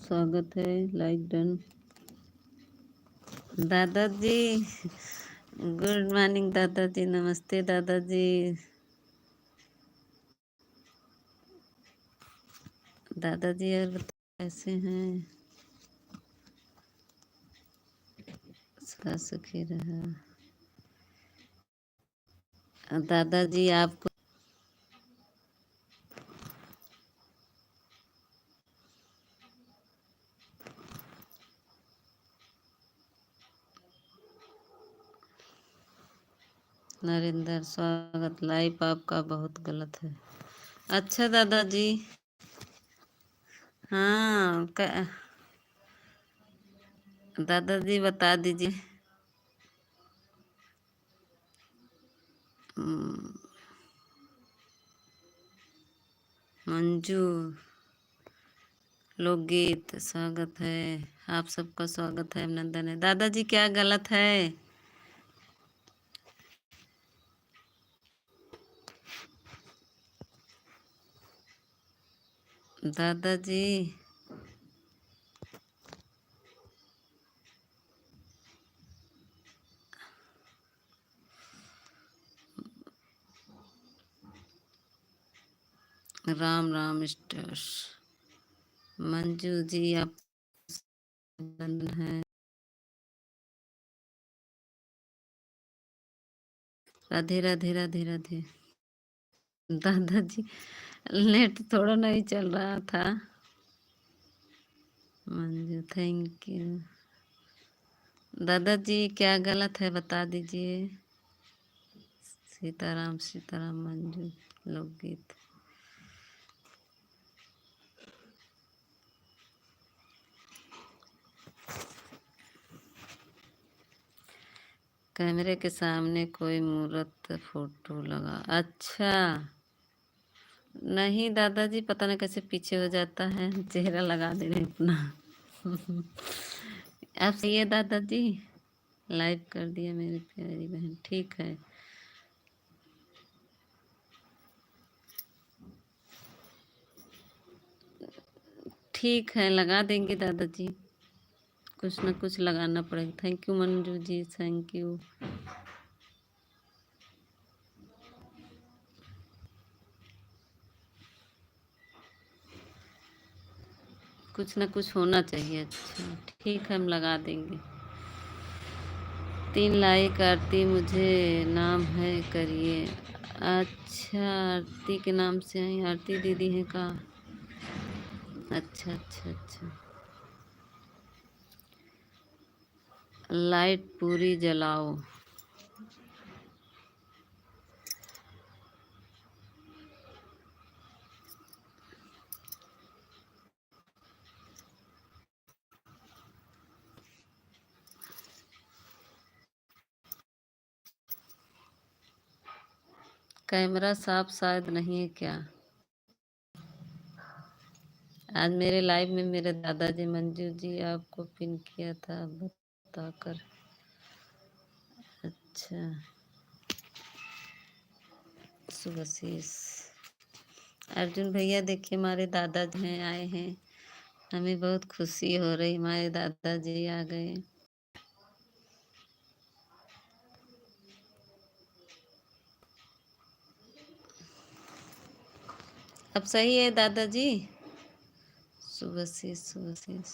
स्वागत है। Like done. दादाजी गुड मॉर्निंग। दादाजी नमस्ते। दादाजी दादाजी और बताओ कैसे हैं? सदा सुखी रहा। दादाजी आपको नरेंद्र स्वागत। लाइफ आपका बहुत गलत है। अच्छा दादाजी। हाँ दादाजी बता दीजिए। मंजू लोकगीत स्वागत है। आप सबका स्वागत है, अभिनंदन है। दादाजी क्या गलत है? दादाजी राम राम स्टर्स। मंजू जी आप है। राधे राधे राधे राधे। दादाजी नेट थोड़ा नहीं चल रहा था। Manju thank you. दादाजी क्या गलत है बता दीजिए। सीताराम सीताराम। मंजू लोकगीत। कैमरे के सामने कोई मूर्त फोटो लगा। अच्छा नहीं दादाजी, पता नहीं कैसे पीछे हो जाता है। चेहरा लगा दे रहे अपना। आप सही है दादाजी। लाइव कर दिया मेरी प्यारी बहन। ठीक है। ठीक है लगा देंगे दादाजी। कुछ ना कुछ लगाना पड़ेगा। Thank you Manju ji, thank you. कुछ ना कुछ होना चाहिए। अच्छा ठीक है, हम लगा देंगे। 3 लाइक आरती मुझे नाम है करिए। अच्छा आरती के नाम से आई। आरती दीदी है का? अच्छा अच्छा अच्छा। लाइट पूरी जलाओ। कैमरा साफ शायद नहीं है क्या? आज मेरे लाइव में मेरे दादाजी मंजू जी आपको पिन किया था बताकर। अच्छा सुबशीष। अर्जुन भैया देखिए हमारे दादाजी हैं, आए हैं। हमें बहुत खुशी हो रही, हमारे दादाजी आ गए। अब सही है दादाजी। सुबशीष सुबशीष।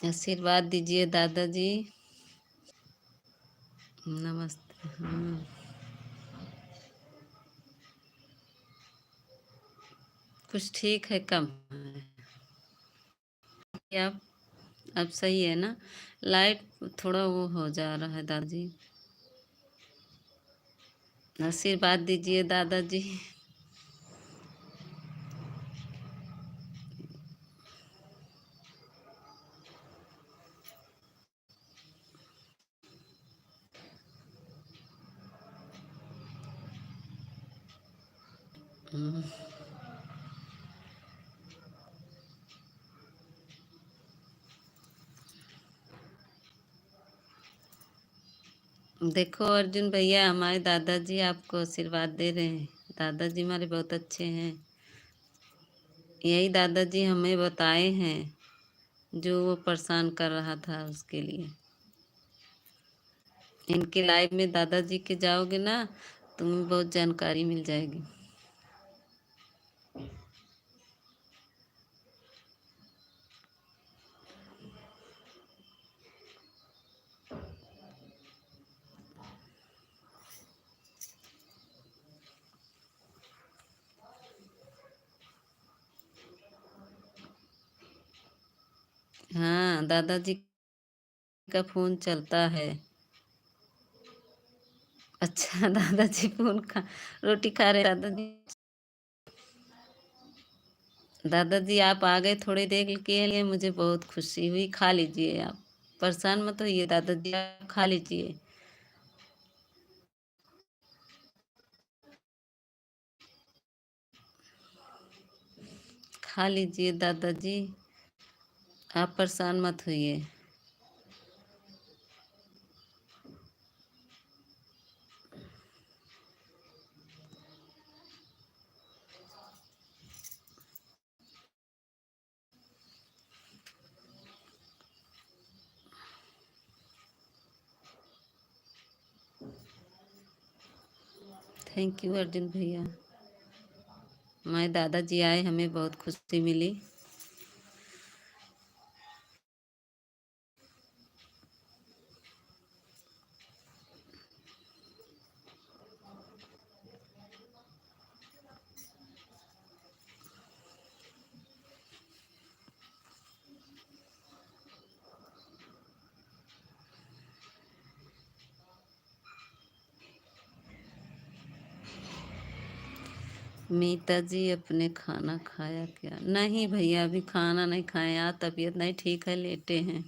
आशीर्वाद दीजिए दादाजी। नमस्ते। कुछ ठीक है, कम है। आप अब सही है ना? लाइट थोड़ा वो हो जा रहा है दादाजी। आशीर्वाद दीजिए दादाजी। देखो अर्जुन भैया, हमारे दादाजी आपको आशीर्वाद दे रहे हैं। दादाजी हमारे बहुत अच्छे हैं। यही दादाजी हमें बताए हैं, जो वो परेशान कर रहा था उसके लिए। इनके लाइव में दादाजी के जाओगे ना, तुम्हें बहुत जानकारी मिल जाएगी। हाँ, दादाजी का फोन चलता है। अच्छा दादाजी फोन खा रोटी खा रहे दादाजी। दादाजी आप आ गए थोड़ी देर के लिए, मुझे बहुत खुशी हुई। खा लीजिए आप, परेशान मत होइए दादाजी, आप खा लीजिए। खा लीजिए दादाजी, आप परेशान मत होइए। थैंक यू अर्जुन भैया। हमारे दादाजी आए, हमें बहुत खुशी मिली। मीता जी अपने खाना खाया क्या? नहीं भैया, अभी खाना नहीं खाए। आज तबीयत नहीं ठीक है, लेटे हैं।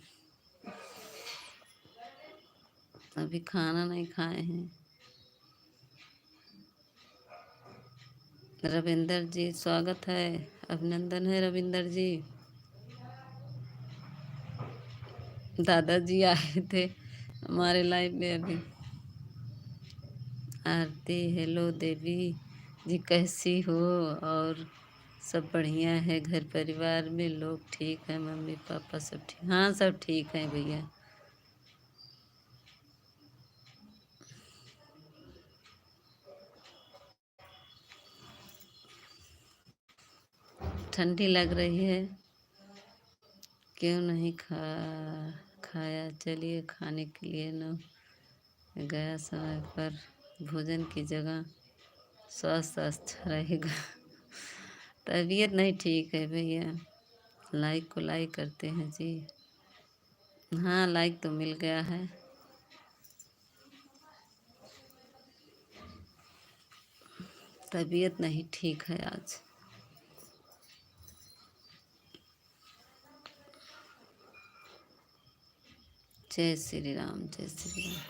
अभी खाना नहीं खाए हैं। रविंदर जी स्वागत है, अभिनंदन है रविंदर जी। दादाजी आए थे हमारे लाइव में अभी। आरती, हेलो देवी जी, कैसी हो? और सब बढ़िया है? घर परिवार में लोग ठीक है? मम्मी पापा सब ठीक? हाँ सब ठीक है भैया। ठंडी लग रही है, क्यों नहीं खाया? चलिए खाने के लिए न गया। समय पर भोजन की जगह स्वास्थ्य अच्छा रहेगा। तबीयत नहीं ठीक है भैया। लाइक को लाइक करते हैं जी। हाँ लाइक तो मिल गया है। तबीयत नहीं ठीक है आज। जय श्री राम, जय श्री राम।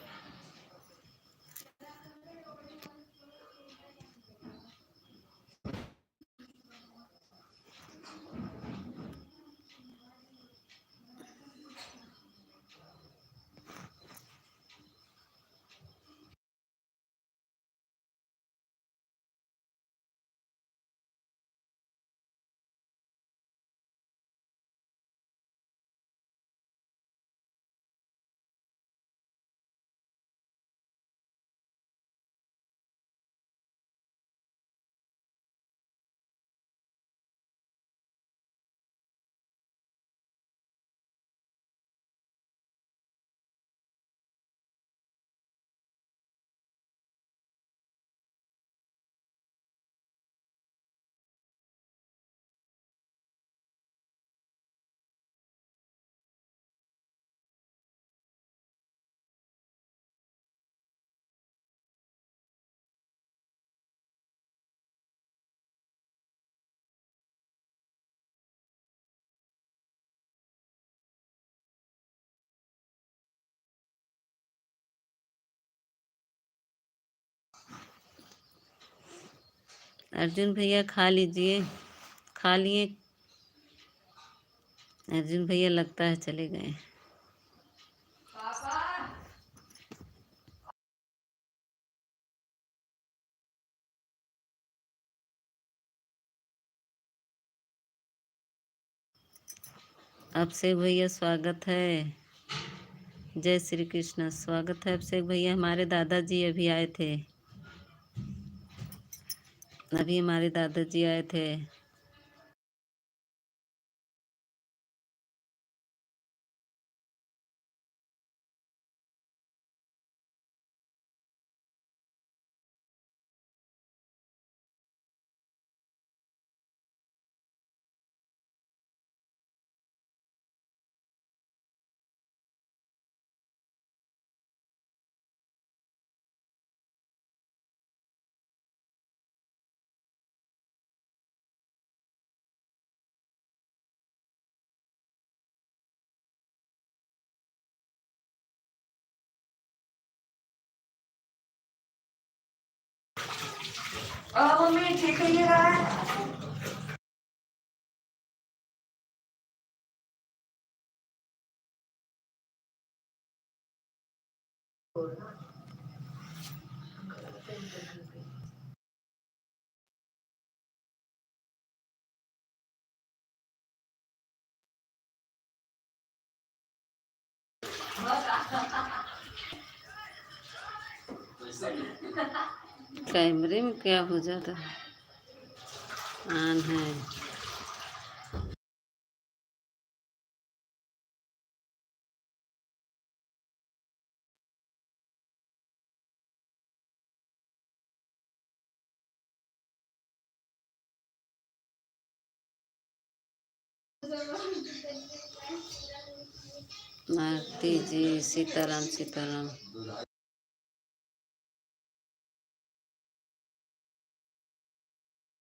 अर्जुन भैया खा लीजिए। खा लिए? अर्जुन भैया लगता है चले गए। अभिषेक भैया स्वागत है। जय श्री कृष्ण। स्वागत है अभिषेक भैया। हमारे दादाजी अभी आए थे। अभी हमारे दादाजी आए थे। मम्मी ठीक है। कैमरे में क्या हो जाता है? ऑन है। आरती जी। सीताराम सीताराम।